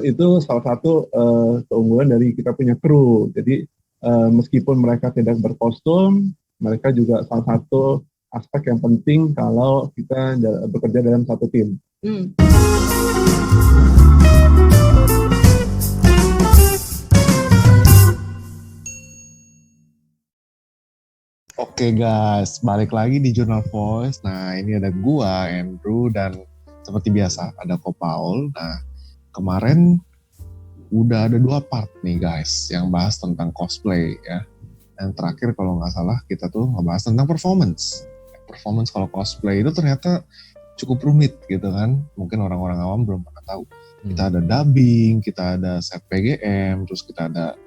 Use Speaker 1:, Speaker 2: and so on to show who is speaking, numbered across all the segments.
Speaker 1: itu salah satu keunggulan dari kita punya kru. Jadi meskipun mereka tidak berkostum, mereka juga salah satu aspek yang penting kalau kita bekerja dalam satu tim.
Speaker 2: Oke guys, balik lagi di Journal Voice. Nah, ini ada gua, Andrew, dan seperti biasa ada Ko Paul. Nah, kemarin udah ada 2 part nih guys yang bahas tentang cosplay ya. Dan terakhir kalau nggak salah kita tuh ngebahas tentang performance. Performance kalau cosplay itu ternyata cukup rumit gitu kan. Mungkin orang-orang awam belum pernah tahu. Kita ada dubbing, kita ada set PGM, terus kita ada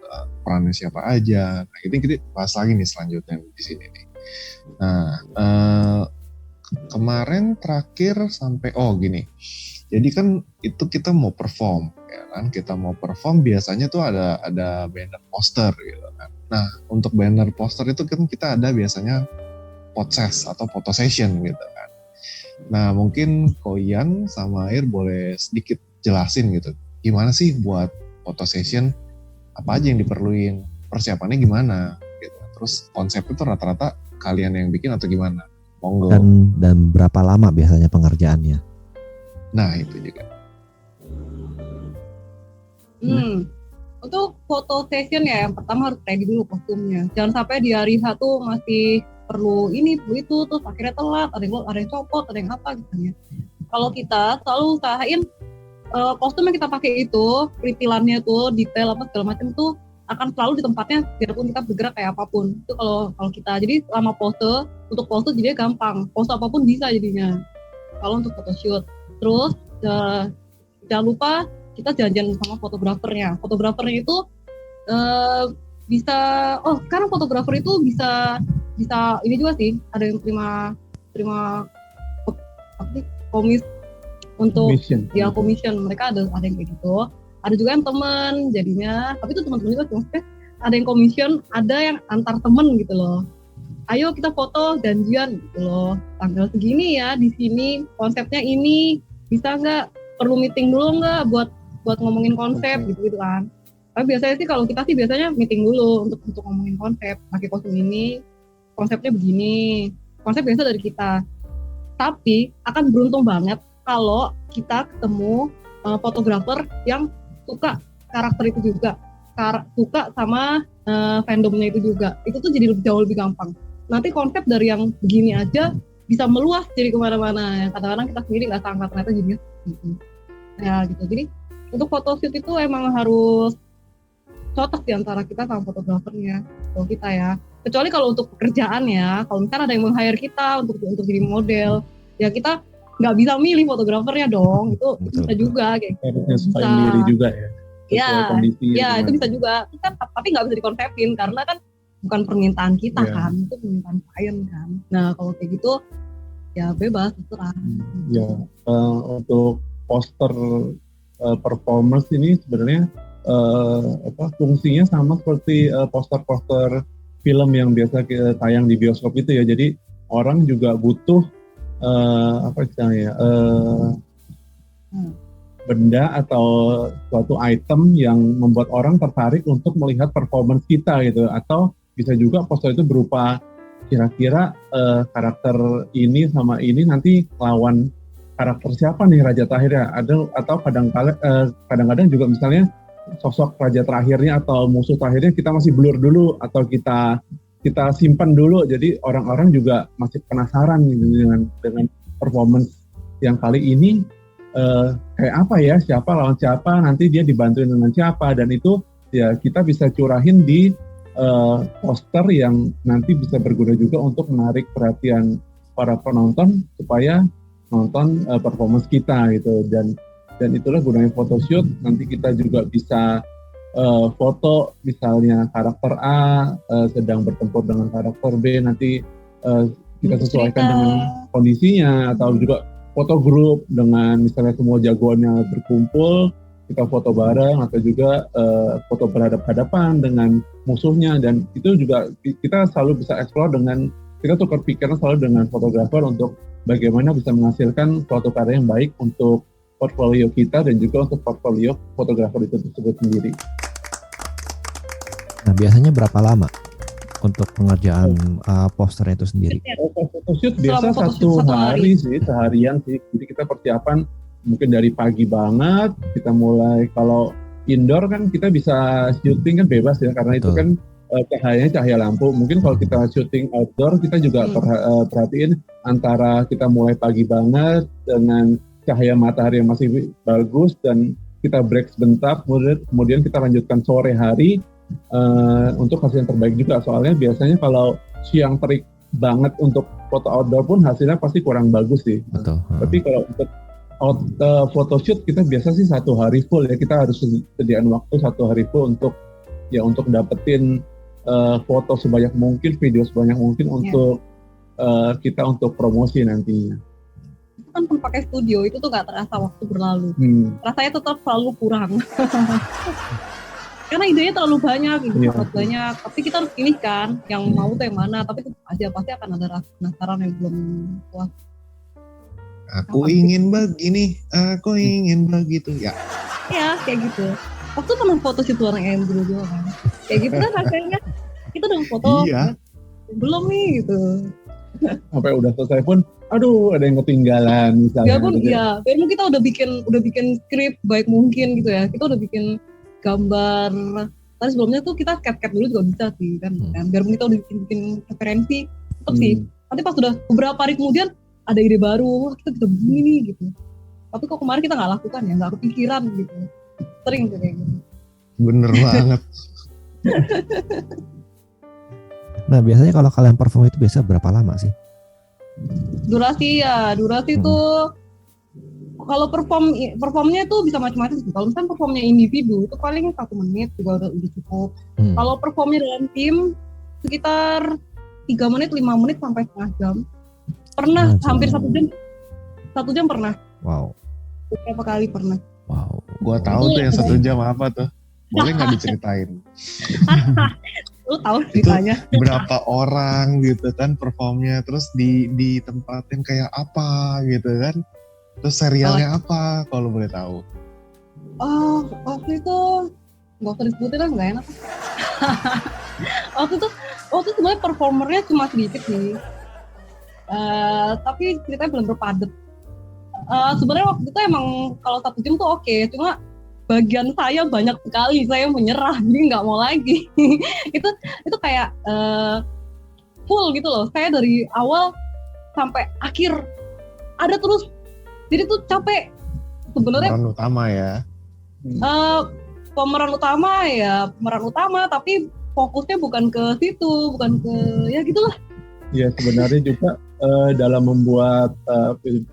Speaker 2: perannya siapa aja. Nah, kita bahas lagi nih selanjutnya di sini nih. Nah, kemarin terakhir sampai gini. Jadi kan itu kita mau perform, ya kan? Kita mau perform biasanya tuh ada banner poster gitu kan. Nah, untuk banner poster itu kan kita ada biasanya podcast atau photo session gitu kan. Nah, mungkin Koyan sama Air boleh sedikit jelasin gitu. Gimana sih buat photo session? Apa aja yang diperluin? Persiapannya gimana? Gitu. Terus konsep itu rata-rata kalian yang bikin atau gimana? Monggo.
Speaker 3: Dan berapa lama biasanya pengerjaannya?
Speaker 2: Nah, itu juga.
Speaker 4: Untuk foto session ya, yang pertama harus ready dulu kostumnya. Jangan sampai di hari H tuh masih perlu ini, perlu itu, terus akhirnya telat, ada yang copot, ada yang apa gitu ya. Kalau kita selalu usahain kostum yang kita pakai itu, perintilannya tuh, detail apa segala macam tuh akan selalu di tempatnya biarpun kita bergerak kayak apapun. Itu kalau kita, jadi selama pose, untuk pose jadinya gampang, pose apapun bisa jadinya. Kalau untuk photoshoot, terus jangan lupa kita janjian sama fotografernya. Fotografernya itu bisa, sekarang fotografer itu bisa ini juga sih, ada yang terima komis untuk commission. Mereka ada yang kayak gitu. Ada juga yang teman jadinya, tapi itu teman-teman juga maksudnya ada yang commission, ada yang antar temen gitu loh. Ayo kita foto janjian gitu loh. Tanggal segini ya di sini, konsepnya ini, bisa nggak? Perlu meeting dulu nggak buat ngomongin konsep gitu kan. Tapi biasanya sih kalau kita sih biasanya meeting dulu untuk ngomongin konsep. Pakai kostum ini, konsepnya begini. Konsep biasa dari kita. Tapi akan beruntung banget kalau kita ketemu fotografer yang suka karakter itu juga, suka sama fandomnya itu juga. Itu tuh jadi jauh lebih gampang. Nanti konsep dari yang begini aja bisa meluas jadi kemana-mana. Kadang-kadang kita sendiri nggak sangka ternyata jadinya gitu. Ya gitu. Jadi untuk photoshoot itu emang harus cocok di antara kita sama fotografernya. Kalau kita ya. Kecuali kalau untuk pekerjaan ya. Kalau misalnya ada yang meng-hire kita untuk jadi model, ya kita nggak bisa milih fotografernya dong. Itu bisa juga kayak gitu.
Speaker 1: Bisa sendiri juga ya.
Speaker 4: Ya itu bisa juga. Tapi nggak bisa dikonsepin karena kan bukan permintaan kita kan, itu permintaan klien kan. Nah kalau kayak gitu ya bebas terserah.
Speaker 1: Ya untuk poster performance ini sebenarnya fungsinya sama seperti poster-poster film yang biasa tayang di bioskop itu ya. Jadi orang juga butuh benda atau suatu item yang membuat orang tertarik untuk melihat performance kita gitu. Atau bisa juga poster itu berupa kira-kira karakter ini sama ini nanti lawan karakter siapa nih Raja Terakhirnya, atau kadang-kadang juga misalnya sosok Raja Terakhirnya atau musuh terakhirnya kita masih blur dulu atau kita simpan dulu, jadi orang-orang juga masih penasaran dengan performance yang kali ini kayak apa ya, siapa lawan siapa, nanti dia dibantuin dengan siapa, dan itu ya kita bisa curahin di poster yang nanti bisa berguna juga untuk menarik perhatian para penonton supaya nonton performance kita gitu. Dan itulah gunanya photoshoot. Nanti kita juga bisa foto misalnya karakter A sedang bertempur dengan karakter B, nanti kita sesuaikan dengan kondisinya, atau juga foto grup dengan misalnya semua jagoannya berkumpul, kita foto bareng, atau juga foto berhadapan-hadapan dengan musuhnya. Dan itu juga kita selalu bisa explore dengan, kita tukar pikiran selalu dengan fotografer untuk bagaimana bisa menghasilkan suatu karya yang baik untuk portfolio kita dan juga untuk portfolio fotografer itu tersebut sendiri.
Speaker 3: Nah, biasanya berapa lama untuk pengerjaan posternya itu sendiri?
Speaker 1: Photoshoot biasa
Speaker 4: Selama
Speaker 1: satu
Speaker 4: photoshoot
Speaker 1: hari sih, seharian sih. Jadi kita persiapan mungkin dari pagi banget, kita mulai kalau indoor kan kita bisa syuting kan bebas ya, karena itu
Speaker 3: Betul.
Speaker 1: kan cahayanya cahaya lampu. Mungkin kalau kita syuting outdoor kita juga perhatiin antara kita mulai pagi banget dengan cahaya matahari yang masih bagus dan kita break sebentar, kemudian kita lanjutkan sore hari untuk hasil yang terbaik juga. Soalnya biasanya kalau siang terik banget untuk foto outdoor pun hasilnya pasti kurang bagus sih.
Speaker 3: Betul.
Speaker 1: Tapi kalau untuk photoshoot kita biasa sih 1 hari full ya, kita harus sediaan waktu 1 hari full untuk dapetin foto sebanyak mungkin, video sebanyak mungkin untuk kita untuk promosi nantinya.
Speaker 4: Itu kan pakai studio itu tuh nggak terasa waktu berlalu. Rasanya tetap selalu kurang. Karena idenya terlalu banyak, sangat banyak. Tapi kita harus pilih kan, yang mau tuh yang mana. Tapi tetap aja pasti akan ada rasa penasaran yang belum puas.
Speaker 2: Aku ingin begini, aku ingin begitu. Ya.
Speaker 4: Ya, kayak gitu. Waktu pernah foto si bareng Andrew juga kan. Kayak gitu kan rasanya. Kita udah foto, belum nih gitu.
Speaker 1: Sampai udah selesai pun, aduh ada yang ketinggalan misalnya.
Speaker 4: Ya pun iya, biarpun kita udah bikin skrip baik mungkin gitu ya. Kita udah bikin gambar. Tadi sebelumnya tuh kita cap dulu juga bisa sih kan. Biarpun kita udah bikin referensi, tetap sih. Nanti pas udah beberapa hari kemudian ada ide baru, wah kita bisa begini nih gitu. Tapi kok kemarin kita nggak lakukan ya, nggak kepikiran gitu. Sering tuh kayak gitu.
Speaker 2: Bener banget.
Speaker 3: Nah, biasanya kalau kalian perform itu biasa berapa lama sih?
Speaker 4: Durasi itu kalau performnya itu bisa macam-macam sih. Kalau misalnya performnya individu itu paling 1 menit juga udah cukup. Kalau performnya dalam tim sekitar 3 menit, 5 menit sampai setengah jam. Pernah hampir 1 jam. 1 jam pernah.
Speaker 3: Wow.
Speaker 4: Beberapa kali pernah.
Speaker 3: Wow.
Speaker 2: Gua tahu tuh yang 1 jam apa tuh. Boleh nggak diceritain?
Speaker 4: Lu tahu ceritanya?
Speaker 2: Berapa orang gitu kan performnya, terus ditempatin kayak apa gitu kan? Terus serialnya apa kalau boleh tahu?
Speaker 4: Oh, waktu itu nggak usah disebutin kan, nggak enak. waktu itu sebenarnya performernya cuma sedikit sih. Tapi ceritanya belum berpadat. Sebenarnya waktu itu emang kalau 1 jam tuh oke, cuma bagian saya banyak sekali, saya menyerah, jadi nggak mau lagi. itu kayak full gitu loh. Saya dari awal sampai akhir ada terus, jadi tuh capek. Sebenarnya
Speaker 2: pemeran utama ya.
Speaker 4: Pemeran utama, tapi fokusnya bukan ke situ, bukan ke ya gitulah.
Speaker 1: Ya sebenarnya juga dalam membuat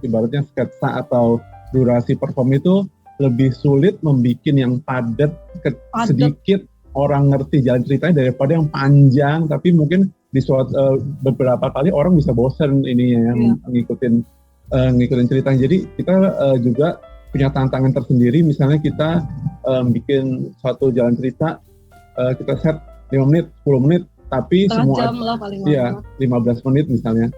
Speaker 1: ibaratnya sketsa atau durasi perform itu lebih sulit membuat yang padat sedikit orang ngerti jalan ceritanya daripada yang panjang tapi mungkin di beberapa kali orang bisa bosan ini ya ngikutin ceritanya. Jadi kita juga punya tantangan tersendiri, misalnya kita bikin suatu jalan cerita, kita set 5 menit, 10 menit, tapi semua
Speaker 4: jam lah paling
Speaker 1: lama. 15 menit misalnya.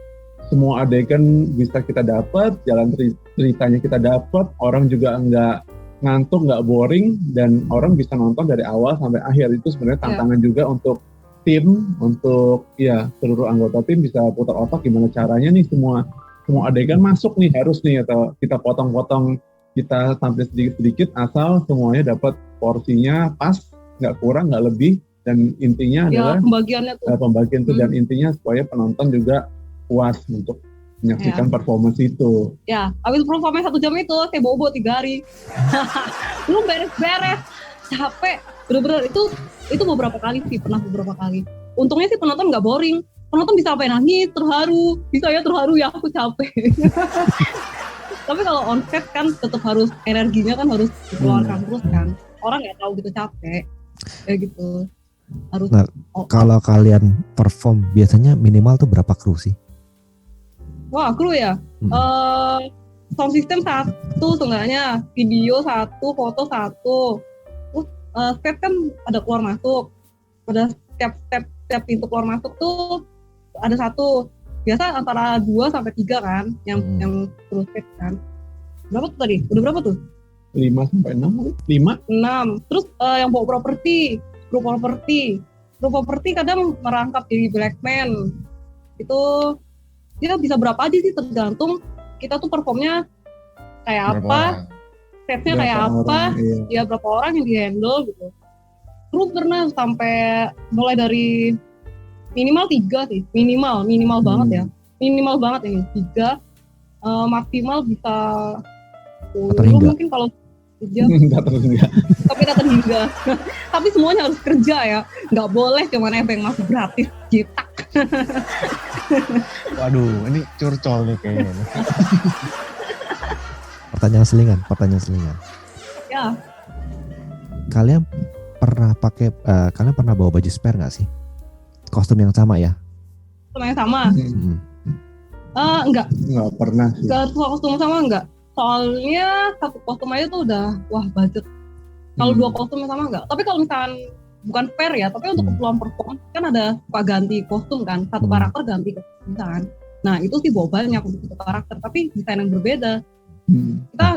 Speaker 1: Semua adegan bisa kita dapat, jalan ceritanya kita dapat, orang juga nggak ngantuk, nggak boring, dan orang bisa nonton dari awal sampai akhir. Itu sebenarnya tantangan juga untuk tim, untuk seluruh anggota tim bisa putar otak gimana caranya nih semua adegan masuk nih, harus nih, atau kita potong-potong, kita tampil sedikit-sedikit asal semuanya dapat porsinya pas, nggak kurang, nggak lebih, dan intinya adalah pembagian itu dan intinya supaya penonton juga puas untuk menyaksikan performance itu.
Speaker 4: Ya, habis performance 1 jam itu saya bobo 3 hari. Belum beres-beres, capek. Bener-bener itu beberapa kali sih, pernah beberapa kali. Untungnya sih penonton nggak boring. Penonton bisa sampai nangis, terharu. Bisa ya terharu, ya aku capek. Tapi kalau on set kan tetap harus energinya kan harus dikeluarkan terus kan. Orang nggak tahu gitu capek, kayak gitu. Harus.
Speaker 3: Nah, kalau kalian perform biasanya minimal tuh berapa kru sih?
Speaker 4: Wah, kru ya. Sound system 1 seenggaknya, video 1, foto 1. Step kan ada keluar masuk. Pada setiap pintu keluar masuk tuh ada 1. Biasa antara 2 sampai 3 kan yang kru step kan. berapa tuh tadi? Udah berapa tuh?
Speaker 1: 5 sampai 6, 5.
Speaker 4: 6. Terus yang bawa properti, grup properti kadang merangkap jadi black man. Itu dia bisa berapa aja sih, tergantung kita tuh performnya kayak
Speaker 2: Berapa
Speaker 4: apa,
Speaker 2: orang?
Speaker 4: setnya
Speaker 1: Berapa
Speaker 4: kayak apa,
Speaker 1: orang, iya.
Speaker 4: ya berapa orang yang di handle gitu. Kru pernah sampai mulai dari minimal 3 sih, minimal banget ya, minimal banget ini 3, maksimal bisa 10
Speaker 3: terhingga.
Speaker 4: mungkin kalau kerja.
Speaker 1: Enggak terus enggak.
Speaker 4: Tapi tak terhingga. Tapi semuanya harus kerja ya, nggak boleh cuman nebeng masuk gratis gitu.
Speaker 2: Waduh, ini curcol nih kayaknya.
Speaker 3: Pertanyaan selingan.
Speaker 4: Ya,
Speaker 3: Kalian pernah bawa baju spare nggak sih? Kostum yang sama ya?
Speaker 4: sama yang sama. Enggak,
Speaker 1: Enggak pernah sih.
Speaker 4: nggak kostum sama enggak. Soalnya satu kostum aja tuh udah bajet. Kalau 2 kostum yang sama enggak. Tapi kalau misalkan bukan fair ya, tapi untuk keperluan perform kan ada suka ganti kostum kan, satu karakter ganti kostum kan. Nah itu sih bawa banyak untuk satu karakter, tapi desain yang berbeda. Kita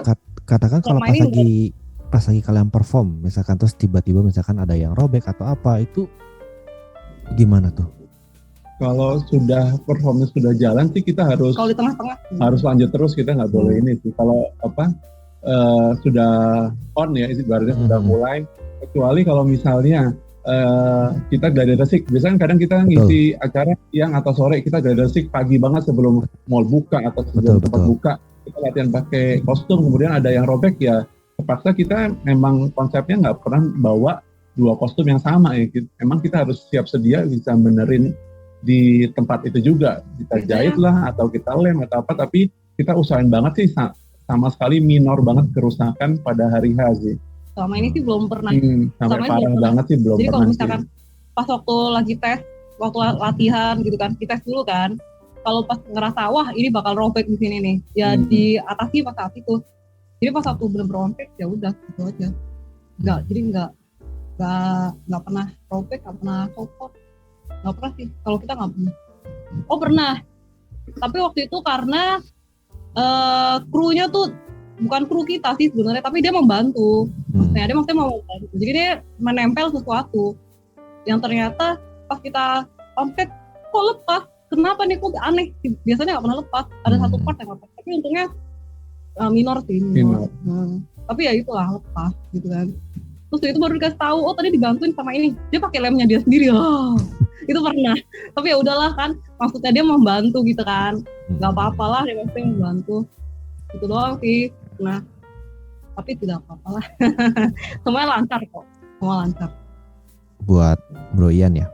Speaker 3: Katakan kalau pas lagi kalian perform, misalkan terus tiba-tiba misalkan ada yang robek atau apa, itu gimana tuh?
Speaker 1: Kalau sudah performnya sudah jalan sih kita harus
Speaker 4: kalau di tengah-tengah
Speaker 1: harus lanjut terus, kita nggak boleh ini sih. Kalau sudah on ya, ibaratnya sudah mulai. Kecuali kalau misalnya kita gladiresik, biasanya kadang kita ngisi acara siang atau sore, kita gladiresik pagi banget sebelum mall buka atau sebelum tempat buka, kita latihan pakai kostum, kemudian ada yang robek ya, terpaksa kita memang konsepnya nggak pernah bawa 2 kostum yang sama ya. Emang kita harus siap sedia bisa benerin di tempat itu juga, kita jahit lah atau kita lem atau apa, tapi kita usahain banget sih sama sekali minor banget kerusakan pada hari H sih.
Speaker 4: Selama ini sih belum pernah.
Speaker 1: Sampai parah banget sih belum
Speaker 4: pernah. Jadi
Speaker 1: pernah.
Speaker 4: kalau misalkan pas waktu lagi tes, waktu latihan gitu kan, kita tes dulu kan. Kalau pas ngerasa wah ini bakal robek di sini nih, ya diatasi pas saat itu. Jadi pas waktu bener-bener robek ya udah gitu aja. Jadi nggak pernah robek, nggak pernah copot. Nggak pernah sih, kalau kita nggak pernah. Oh pernah, tapi waktu itu karena krunya tuh bukan kru kita sih sebenarnya, tapi dia membantu. Maksudnya dia mau membantu, jadi dia menempel sesuatu yang ternyata pas kita ompet kok lepas, kenapa nih kok aneh, biasanya nggak pernah lepas, ada satu part yang lepas, tapi untungnya minor sih. Tapi ya itulah lepas gitu kan. Terus itu baru dikasih tahu, oh tadi dibantuin sama ini, dia pakai lemnya dia sendiri loh. Itu pernah, tapi ya udahlah kan, maksudnya dia membantu gitu kan, nggak apa-apa lah dia maksudnya membantu, itu doang sih. Nah tapi tidak apa-apa lah. Semuanya lancar kok, semua lancar.
Speaker 3: Buat Bro Ian ya,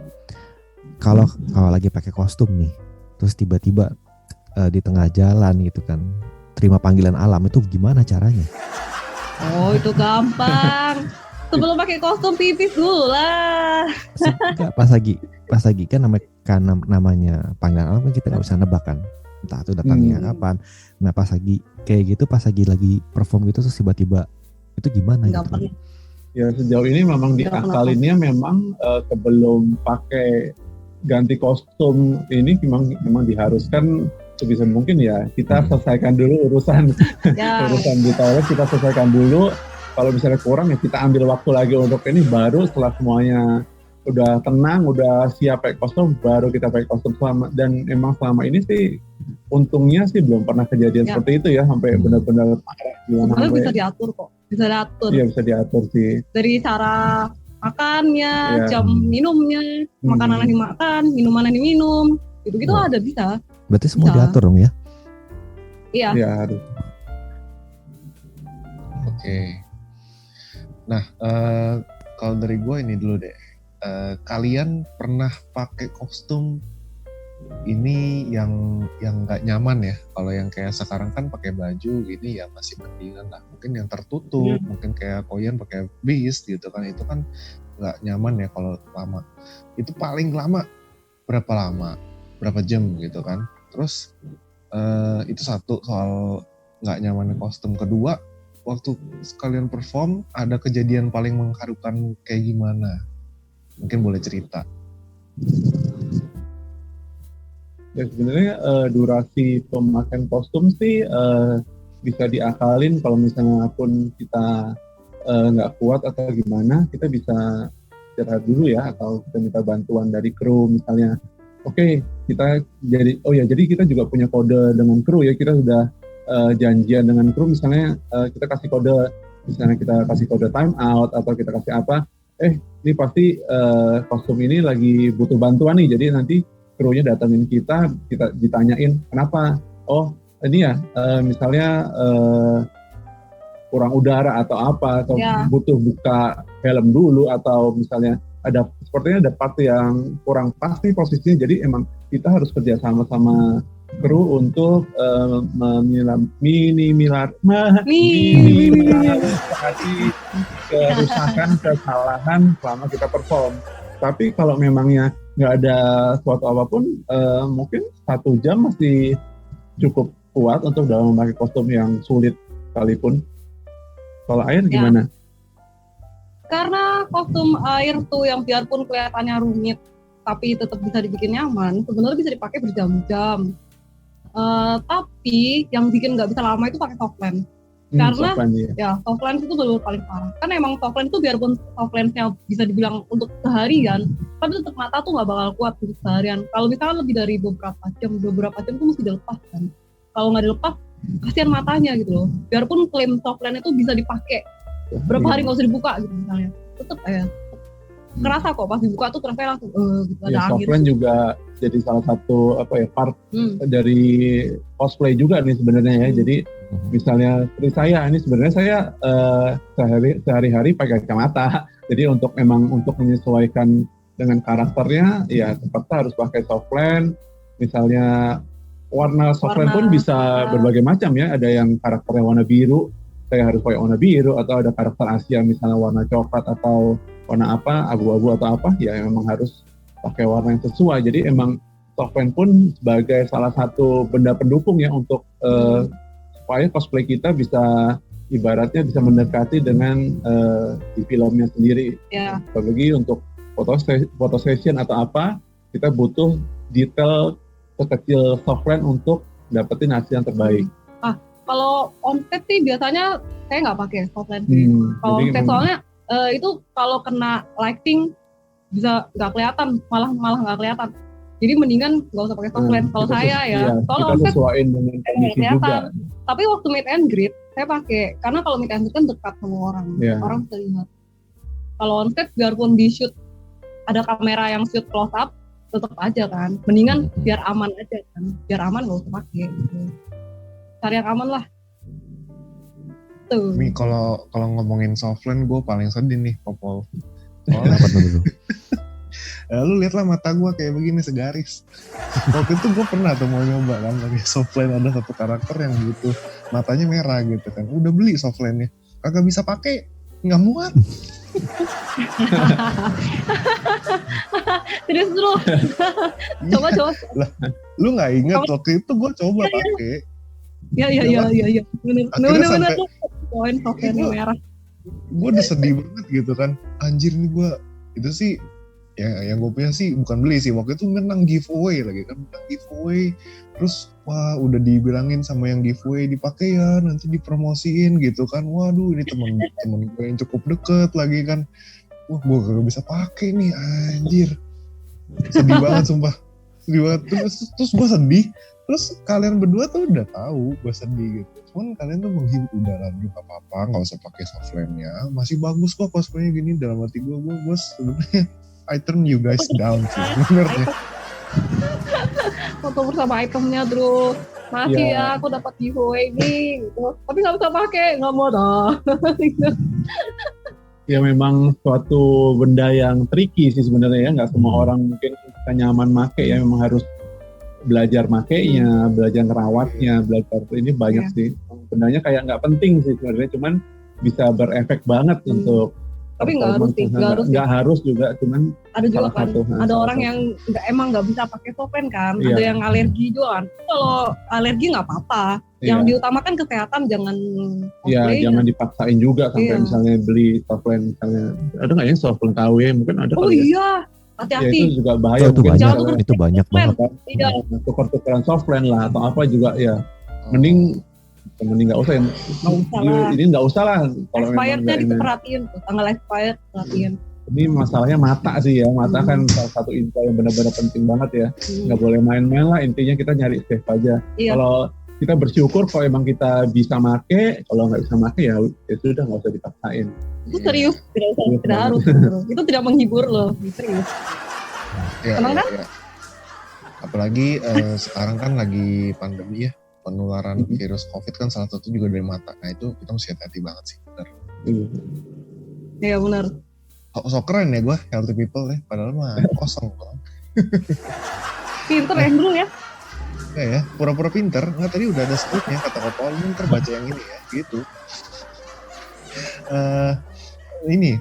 Speaker 3: kalau lagi pakai kostum nih, terus tiba-tiba di tengah jalan gitu kan, terima panggilan alam, itu gimana caranya?
Speaker 4: Oh itu gampang. Sebelum pakai kostum pipis dulu lah.
Speaker 3: Pas lagi kan namanya panggilan alam kan kita nggak bisa nebak kan, entah itu datangnya kapan. Nah pas lagi kayak gitu, pas lagi perform gitu terus tiba-tiba itu gimana
Speaker 4: Gak
Speaker 3: gitu?
Speaker 4: pernah.
Speaker 1: Ya sejauh ini memang diakalinnya memang sebelum pakai ganti kostum ini memang diharuskan sebisa mungkin ya kita selesaikan dulu urusan di toilet, kita selesaikan dulu. Kalau misalnya kurang ya kita ambil waktu lagi untuk ini, baru setelah semuanya udah tenang, udah siap pakai kostum, baru kita pakai kostum. Dan emang selama ini sih untungnya sih belum pernah kejadian seperti itu ya, sampai benar-benar parah.
Speaker 4: Sebenarnya bisa diatur kok, bisa diatur.
Speaker 1: Iya bisa diatur sih.
Speaker 4: Dari cara makannya, jam minumnya, makanan yang dimakan, minuman yang diminum, gitu-gitu ada bisa.
Speaker 3: Berarti semua diatur dong ya?
Speaker 4: Iya.
Speaker 1: Iya harus.
Speaker 2: Oke. Nah, kalau dari gue ini dulu deh. Kalian pernah pakai kostum ini yang nggak nyaman ya? Kalau yang kayak sekarang kan pakai baju gini ya masih mendingan lah. Mungkin yang tertutup, mungkin kayak Koyan pakai beast gitu kan, itu kan nggak nyaman ya kalau lama. Itu paling lama berapa lama? Berapa jam gitu kan? Terus itu satu soal nggak nyamannya kostum. Kedua, waktu kalian perform ada kejadian paling mengharukan kayak gimana? Mungkin boleh cerita. Ya
Speaker 1: sebenarnya durasi pemakaian kostum sih bisa diakalin kalau misalnya pun kita nggak kuat atau gimana, kita bisa istirahat dulu ya, atau kita minta bantuan dari kru misalnya. Oke, kita jadi kita juga punya kode dengan kru ya, kita sudah janjian dengan kru misalnya, kita kasih kode, misalnya kita kasih kode time out atau kita kasih apa, ini pasti kostum ini lagi butuh bantuan nih, jadi nanti krunya datangin kita ditanyain kenapa, oh ini ya misalnya kurang udara atau apa, atau butuh buka helm dulu, atau misalnya sepertinya ada part yang kurang pasti posisinya, jadi emang kita harus kerja sama kru untuk minimalisasi kerusakan, kesalahan selama kita perform. Tapi kalau memangnya nggak ada suatu apapun, mungkin 1 jam masih cukup kuat untuk dalam memakai kostum yang sulit sekalipun. Kalau air gimana?
Speaker 4: Karena kostum air tuh yang biarpun kelihatannya rumit, tapi tetap bisa dibikin nyaman, sebenarnya bisa dipakai berjam-jam. Tapi yang bikin nggak bisa lama itu pakai softland. Karena softland itu benar-benar paling parah. Kan emang softland itu biarpun softlandnya bisa dibilang untuk seharian, tapi tetap mata tuh nggak bakal kuat untuk seharian. Kalau misalnya lebih dari beberapa jam tuh mesti dilepas kan. Kalau nggak dilepas, kasihan matanya gitu loh. Biarpun klaim softland itu bisa dipakai berapa hari nggak usah dibuka gitu misalnya, tetap kerasa kok pas dibuka tuh terasa langsung gitu ada angin.
Speaker 1: Softland juga jadi salah satu part dari cosplay juga nih sebenarnya ya. Jadi misalnya seperti saya ini, sebenarnya saya sehari-hari pakai kacamata. Jadi untuk menyesuaikan dengan karakternya ya terpaksa harus pakai softland. Misalnya warna softland pun bisa berbagai macam ya. Ada yang karakternya warna biru, saya harus pakai warna biru, atau ada karakter Asia misalnya warna coklat atau warna apa, abu-abu atau apa, ya memang harus pakai warna yang sesuai. Jadi emang softland pun sebagai salah satu benda pendukung ya untuk supaya cosplay kita bisa ibaratnya bisa mendekati dengan di filmnya sendiri. Apalagi untuk foto session atau apa, kita butuh detail sekecil softland untuk dapetin hasil yang terbaik.
Speaker 4: Kalau on-set sih biasanya saya nggak pakai softland. Kalau on-set soalnya itu kalau kena lighting bisa nggak kelihatan, malah nggak kelihatan. Jadi mendingan nggak usah pakai softland. Kalau saya soalnya
Speaker 1: on-set sesuaiin dengan kondisi juga.
Speaker 4: Tapi waktu meet and greet saya pakai, karena kalau meet and greet kan dekat sama orang bisa lihat. Kalau on-set biarpun di shoot ada kamera yang shoot close up, tetap aja kan. Mendingan biar aman aja kan, biar aman nggak usah pakai. Gitu. Cari yang aman lah.
Speaker 2: Tuh. Nih kalau ngomongin softland, gue paling sedih nih, Popol.
Speaker 3: Kenapa dulu?
Speaker 2: Lu lihat lah mata gue kayak begini segaris. Waktu itu gue pernah tuh mau nyoba kan pakai softland, ada satu karakter yang butuh matanya merah gitu kan. Udah beli softlandnya, kagak bisa pakai, nggak muat.
Speaker 4: Terus lu coba. Lah,
Speaker 2: lu nggak ingat waktu itu gue coba pakai.
Speaker 4: Iya. Bener. Poin softlandnya merah.
Speaker 2: Gue udah sedih banget gitu kan. Anjir nih gue, itu sih ya yang gue punya sih bukan beli sih, waktu itu menang giveaway lagi kan, terus wah udah dibilangin sama yang giveaway dipakai ya, nanti dipromosiin gitu kan. Waduh ini temen gue yang cukup deket lagi kan, wah gue gak bisa pakai nih, anjir sedih banget sumpah, sedih banget. Terus gue sedih, terus kalian berdua tuh udah tahu gue sedih gitu, cuman kalian tuh menghibur, udah lah gak apa-apa, nggak usah pakai softlandnya, masih bagus kok cosplaynya gini. Dalam hati gue sebenarnya I turn you guys down sih sebenarnya.
Speaker 4: Foto bersama itemnya terus masih ya aku dapat giveaway ini gitu. Tapi nggak bisa pakai, nggak mau dah.
Speaker 1: Ya memang suatu benda yang tricky sih sebenarnya ya, nggak semua orang mungkin bisa nyaman make ya, memang harus belajar makainya, belajar ngerawatnya, belajar ini banyak sih. Bendanya kayak nggak penting sih sebenarnya, cuman bisa berefek banget untuk.
Speaker 4: Tapi nggak harus juga, cuman
Speaker 1: ada
Speaker 4: juga kan ada orang yang emang nggak bisa pakai softland kan, ada yang alergi juga kan. Kalau alergi nggak apa-apa, yang diutamakan kesehatan, jangan
Speaker 1: jangan dipaksain juga sampai misalnya beli softland misalnya, ada nggak yang softland KW mungkin ada
Speaker 4: hati-hati.
Speaker 1: Ya, itu juga bahaya,
Speaker 3: itu banyak banget.
Speaker 1: Tukar-tukaran softland lah atau apa juga ya, mending temen nggak usah yang
Speaker 4: Nggak usah lah.
Speaker 1: ini nggak usah lah kalau memang
Speaker 4: Expirednya
Speaker 1: nggak ini.
Speaker 4: diperhatiin tuh, tanggal expired perhatiin.
Speaker 1: Ini masalahnya mata sih ya, mata kan salah satu info yang benar-benar penting banget ya. Nggak boleh main-main lah, intinya kita nyari safe aja.
Speaker 4: Iya.
Speaker 1: Kalau kita bersyukur kalau emang kita bisa make, kalau nggak bisa make ya sudah nggak usah dipaksain.
Speaker 4: Itu serius, tidak usah,
Speaker 1: Serius
Speaker 4: tidak
Speaker 1: banget.
Speaker 4: harus. Bro. Itu tidak menghibur loh, serius.
Speaker 2: Ya,
Speaker 4: Emang
Speaker 2: ya,
Speaker 4: kan?
Speaker 2: ya. Apalagi sekarang kan lagi pandemi ya, penularan virus COVID kan salah satu juga dari mata. Nah itu kita mesti hati-hati banget sih. Bener.
Speaker 4: Iya benar.
Speaker 2: So keren ya gue, healthy people ya, padahal mah kosong banget.
Speaker 4: Pinter Andrew ya.
Speaker 2: Ya, pura-pura pinter. Nggak, tadi udah ada skripnya, kata Ko Paul, ini ntar baca yang ini ya, gitu. Ini,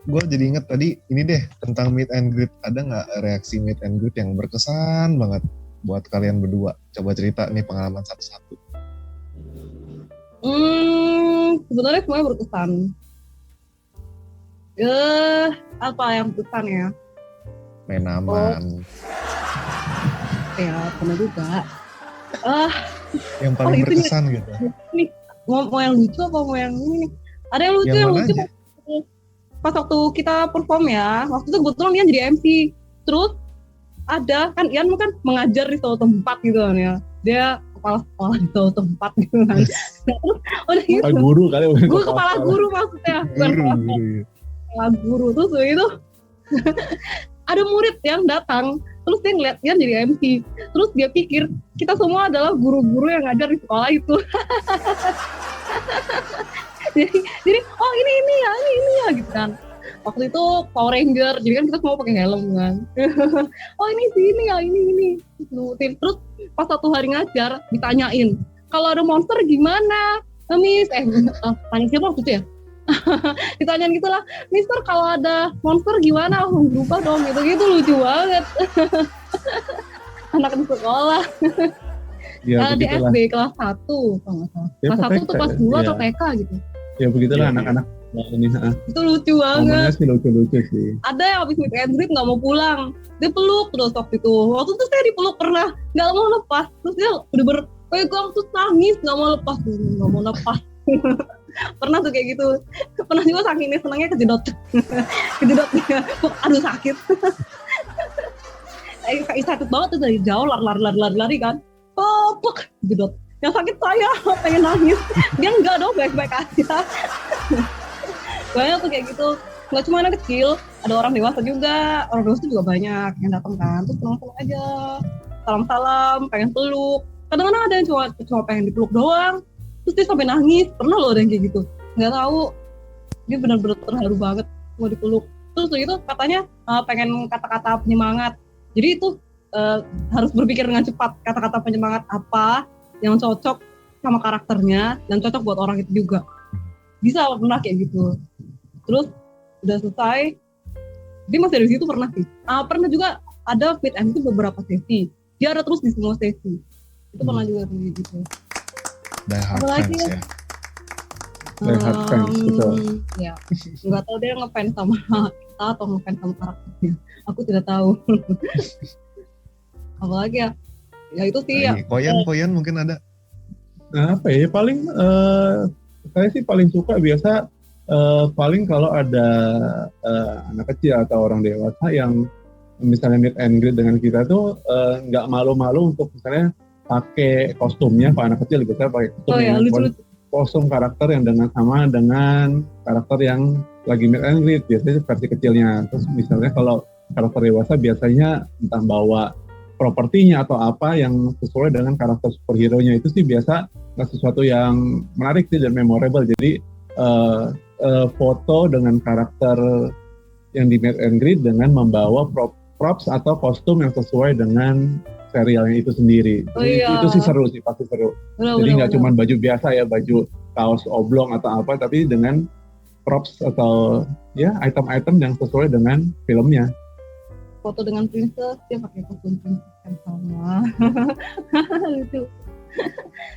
Speaker 2: gue jadi inget tadi, ini deh, tentang meet and greet. Ada nggak reaksi meet and greet yang berkesan banget buat kalian berdua? Coba cerita nih pengalaman satu-satu.
Speaker 4: Sebenarnya semuanya berkesan. Apa yang berkesan ya?
Speaker 2: Main aman.
Speaker 4: Ya, pernah juga.
Speaker 2: Yang paling
Speaker 4: itu
Speaker 2: berkesan gitu.
Speaker 4: Nih, mau yang lucu apa mau yang ini nih? Ada yang lucu,
Speaker 2: Yang mana aja?
Speaker 4: Pas waktu kita perform ya, waktu itu kebetulan Ian jadi MC. Terus ada, kan Ian kan mengajar di suatu tempat gitu kan ya. Dia kepala sekolah di suatu tempat gitu kan. Terus udah gitu.
Speaker 1: Kepala guru kali.
Speaker 4: Gue kepala guru maksudnya. Bukan kepala guru. Terus udah gitu. Ada murid yang datang, terus dia ngeliat Ian jadi MC, terus dia pikir kita semua adalah guru-guru yang ngajar di sekolah itu. jadi oh ini ya gitu kan. Waktu itu Power Ranger, jadi kan kita semua pakai helm kan. Oh ini sih ini ya ini. Terus pas satu hari ngajar ditanyain, kalau ada monster gimana? Miss, tanya siapa waktu itu ya? Ditanyain gitulah, Mister kalau ada monster gimana? Berubah dong gitu lucu banget. Anak di sekolah.
Speaker 1: Ya,
Speaker 4: di
Speaker 1: begitulah.
Speaker 4: SD kelas 1 kalau nggak salah.
Speaker 1: Ya,
Speaker 4: Kelas 1 tuh kelas 2
Speaker 1: ya.
Speaker 4: atau TK gitu.
Speaker 1: Ya begitulah
Speaker 2: Iya,
Speaker 1: anak-anak ini.
Speaker 4: Itu lucu
Speaker 1: Momennya
Speaker 4: banget.
Speaker 1: sih lucu-lucu sih.
Speaker 4: Ada yang habis meet and greet nggak mau pulang, dia peluk terus waktu itu. Waktu itu saya dipeluk pernah nggak mau lepas, terus dia udah berpegang terus nangis nggak mau lepas. Pernah tuh kayak gitu. Pernah juga saking senangnya kejedot aduh sakit. Sakit banget tuh dari jauh lari kan, popok jedot. Yang sakit saya pengen nangis, dia enggak dong, baik-baik aja. Banyak tuh kayak gitu. Nggak cuma anak kecil, ada orang dewasa juga banyak yang datang kan, terus langsung aja salam-salam, pengen peluk. Kadang-kadang ada yang cuma pengen dipeluk doang, terus dia sampai nangis. Pernah loh ada yang kayak gitu, nggak tahu, dia benar-benar terharu banget mau dipeluk. Terus itu katanya pengen kata-kata penyemangat, jadi itu harus berpikir dengan cepat, kata-kata penyemangat apa yang cocok sama karakternya dan cocok buat orang itu juga. Bisa pernah kayak gitu. Terus udah selesai, dia masih dari situ pernah sih. Pernah juga ada meet and greet beberapa sesi, dia ada terus di semua sesi. Itu pernah juga kayak gitu.
Speaker 2: Die hard
Speaker 4: Apalagi
Speaker 2: fans ya.
Speaker 1: Die hard fans, betul.
Speaker 4: Ya, nggak tahu dia ngefans sama kita atau ngefans sama karakternya. Aku tidak tahu. Apalagi ya? Ya itu sih ya.
Speaker 2: Koyan mungkin ada.
Speaker 1: Nah, apa ya? Paling saya sih paling suka biasa paling kalau ada anak kecil atau orang dewasa yang misalnya meet and greet dengan kita tuh nggak malu-malu untuk misalnya pakai kostumnya. Kalau anak kecil biasanya pakai kostum
Speaker 4: Lucu-lucu.
Speaker 1: kostum karakter yang sama dengan karakter yang lagi meet and greet, biasanya versi kecilnya. Terus misalnya kalau karakter dewasa biasanya entah bawa propertinya atau apa yang sesuai dengan karakter superhero-nya. Itu sih biasa sesuatu yang menarik sih dan memorable. Jadi foto dengan karakter yang di meet and greet dengan membawa props atau kostum yang sesuai dengan serialnya itu sendiri. Itu sih seru sih, pasti seru. Jadi nggak cuma baju biasa ya, baju kaos oblong atau apa, tapi dengan props atau ya item-item yang sesuai dengan filmnya.
Speaker 4: Foto dengan princess, dia pakai kostum princess yang sama. Lucu.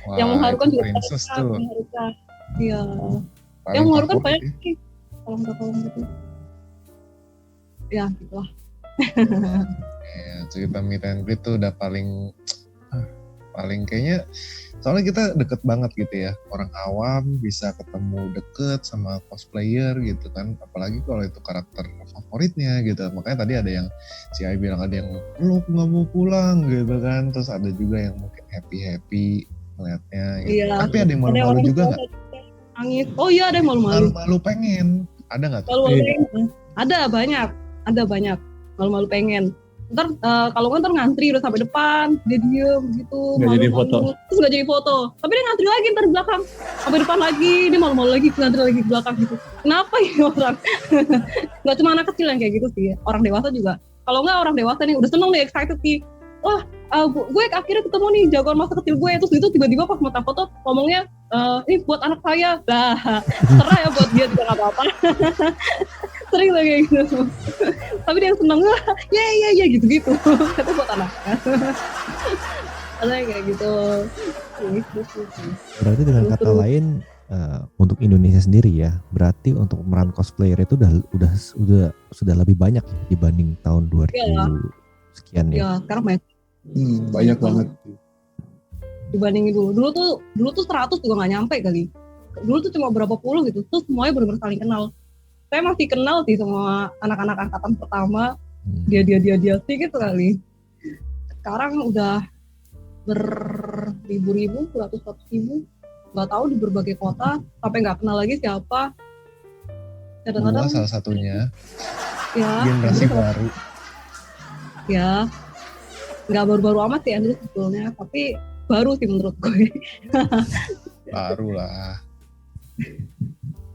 Speaker 2: Wah,
Speaker 4: yang mengharukan juga
Speaker 2: princess tuh.
Speaker 4: Mengharukan. Iya.
Speaker 2: Paling
Speaker 4: Yang mengharukan
Speaker 2: favorit
Speaker 4: banyak
Speaker 2: sih.
Speaker 4: sih. Tolong gitu. Ya, gitulah.
Speaker 2: Ya, cerita meet and greet tuh udah paling paling kayaknya soalnya kita deket banget gitu ya, orang awam bisa ketemu deket sama cosplayer gitu kan, apalagi kalau itu karakter favoritnya gitu. Makanya tadi ada yang si Ai bilang ada yang lu nggak mau pulang gitu kan, terus ada juga yang mungkin happy ngeliatnya gitu.
Speaker 4: Iya.
Speaker 2: Tapi ada yang malu-malu juga nggak?
Speaker 4: Nangis. Oh iya, ada yang malu-malu.
Speaker 2: Malu-malu pengen, ada nggak tuh?
Speaker 4: Malu-malu pengen. Ada banyak. Malu-malu pengen. Ntar kalau ntar ngantri udah sampai depan, dia diem gitu,
Speaker 1: Nggak jadi foto.
Speaker 4: terus nggak jadi foto. Tapi dia ngantri lagi ntar di belakang, sampai depan lagi, dia malu-malu lagi ngantri lagi di belakang gitu. Kenapa ya orang? Nggak cuma anak kecil yang kayak gitu sih, orang dewasa juga. Kalau nggak orang dewasa nih udah seneng nih, excited nih. Wah, gue akhirnya ketemu nih jagoan masa kecil gue. Terus itu tiba-tiba pas mau foto ngomongnya, ini buat anak saya. Lah, serah ya buat dia juga nggak apa-apa. Sering lah kayak gitu. Tapi dia yang seneng, ya gitu-gitu. Kata buat anaknya. Ada yang kayak gitu.
Speaker 3: Berarti dengan kata lain untuk Indonesia sendiri ya, berarti untuk pemeran cosplayer itu sudah lebih banyak ya dibanding tahun 2000 sekian ya.
Speaker 4: Ya, sekarang
Speaker 1: Banyak banget.
Speaker 4: Dibandingin dulu tuh 100 juga nggak nyampe kali. Dulu tuh cuma berapa puluh gitu. Terus semuanya benar-benar saling kenal. Saya masih kenal sih sama anak-anak angkatan pertama. Dia sedikit kali. Sekarang udah beribu-ribu, ratus-ratus ribu. Nggak tahu di berbagai kota. Sampai nggak kenal lagi siapa. Kadang-kadang.
Speaker 2: Gua salah satunya.
Speaker 4: Ya.
Speaker 2: Generasi baru.
Speaker 4: Ya. Nggak baru-baru amat sih Andrew sebetulnya. Tapi baru sih menurut gue.
Speaker 2: Baru lah.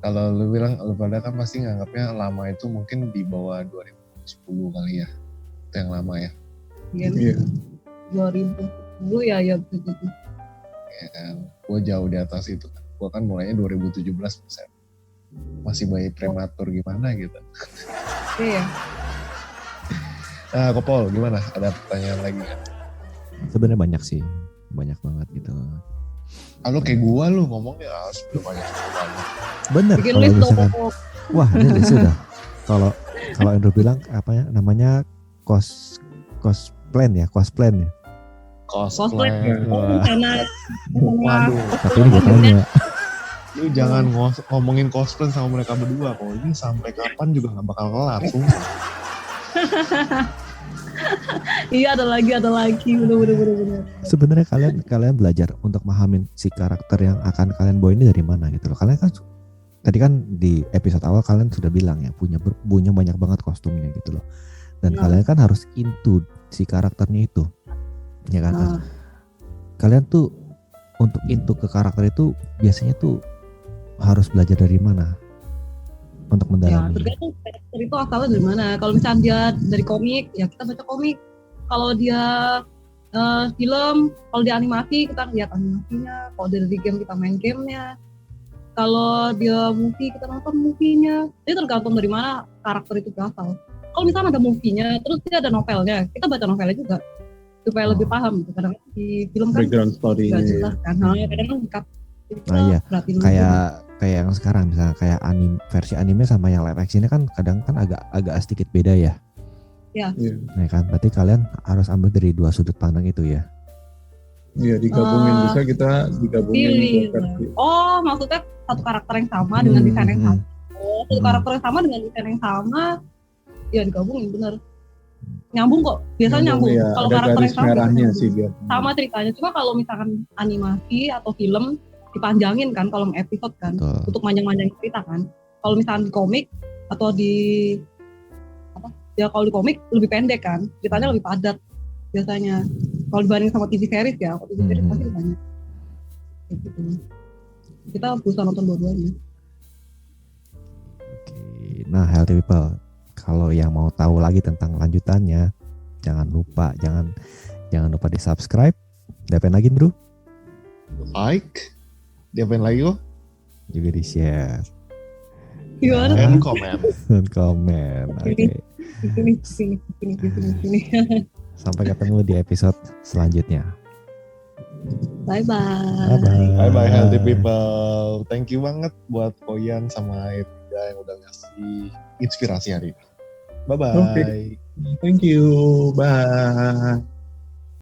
Speaker 2: Kalau lu bilang, lu pada kan pasti nganggapnya lama itu mungkin di bawah 2010 kali ya. Itu yang lama ya.
Speaker 1: Iya.
Speaker 4: 2010 ya begitu.
Speaker 2: Ya kan. Gue jauh di atas itu kan. Gue kan mulainya 2017 persen. Masih bayi prematur gimana gitu.
Speaker 4: Iya.
Speaker 2: Nah, Kopol gimana? Ada pertanyaan lagi kan?
Speaker 3: Sebenarnya banyak sih. Banyak banget gitu.
Speaker 2: Lu kayak gua lu ngomongnya sudah banyak banget.
Speaker 3: Bener
Speaker 4: Bikin
Speaker 3: kalau
Speaker 4: list
Speaker 3: misalkan
Speaker 4: dong.
Speaker 3: wah ini list sudah. Kalau Andrew bilang apa ya namanya cosplan ya.
Speaker 2: Cosplay.
Speaker 4: Oh, karena
Speaker 2: Waduh.
Speaker 3: Tapi ini gue tanya.
Speaker 2: Lu jangan ngomongin cosplay sama mereka berdua. Kalau ini sampai kapan juga nggak bakal kelar. Sumpah.
Speaker 4: Iya ada lagi bener.
Speaker 3: Sebenarnya kalian belajar untuk memahamin si karakter yang akan kalian bawa ini dari mana gitu loh. Kalian kan tadi kan di episode awal kalian sudah bilang ya punya banyak banget kostumnya gitu loh. Dan kalian kan harus into si karakternya itu. Ya kan? Kalian tuh untuk into ke karakter itu biasanya tuh harus belajar dari mana? Untuk
Speaker 4: Ya
Speaker 3: mendalami.
Speaker 4: tergantung karakter itu asalnya dari mana. Kalau misalnya dia dari komik, ya kita baca komik. Kalau dia film, kalau dia animasi kita lihat animasinya. Kalau dia dari game kita main gamenya. Kalau dia movie kita nonton movie-nya. Jadi tergantung dari mana karakter itu berasal. Kalau misalnya ada movie-nya, terus dia ada novelnya, kita baca novelnya juga supaya lebih paham. Kadang di film kan
Speaker 1: Background story-nya.
Speaker 4: nggak jelas kan. Kadang kan
Speaker 3: Iya, kayak yang sekarang misalnya kayak versi anime sama yang live actionnya kan kadang kan agak sedikit beda ya.
Speaker 4: Iya.
Speaker 3: Nah kan berarti kalian harus ambil dari dua sudut pandang itu ya.
Speaker 1: Iya, digabungin. Bisa kita digabungin.
Speaker 4: pilih.
Speaker 1: versi.
Speaker 4: Oh, maksudnya satu karakter yang sama dengan desain yang sama. Oh, satu karakter yang sama dengan desain yang sama, ya digabungin bener. Nyambung kok, biasanya nyambung.
Speaker 1: Ya,
Speaker 4: Kalau
Speaker 1: ada
Speaker 4: karakter
Speaker 1: garis
Speaker 4: yang sama,
Speaker 1: merahnya
Speaker 4: nyambung.
Speaker 1: sih biar.
Speaker 4: Sama ceritanya. Cuma kalau misalkan animasi atau film dipanjangin kan, kalau episode kan,
Speaker 3: Betul.
Speaker 4: untuk manjang-manjang cerita kan. Kalau misalkan di komik atau di ya kalau di komik lebih pendek kan, ceritanya lebih padat biasanya. Kalau dibanding sama TV series ya, kalau TV series pasti lebih banyak. Gitu. Kita berusaha nonton dua-duanya.
Speaker 3: Oke. Nah, Healthy People, kalau yang mau tahu lagi tentang lanjutannya, jangan lupa di subscribe. Diapain lagi, Bro?
Speaker 2: Like, diapain lagi lo?
Speaker 3: Juga di share
Speaker 4: Gimana?
Speaker 2: And comment.
Speaker 3: dan komen. Oke.
Speaker 4: Di sini.
Speaker 3: Sampai ketemu di episode selanjutnya.
Speaker 4: Bye-bye.
Speaker 2: Bye bye healthy people. Thank you banget buat Koyan sama Edda yang udah ngasih inspirasi hari ini. Bye bye.
Speaker 1: Oke. Thank you. Bye.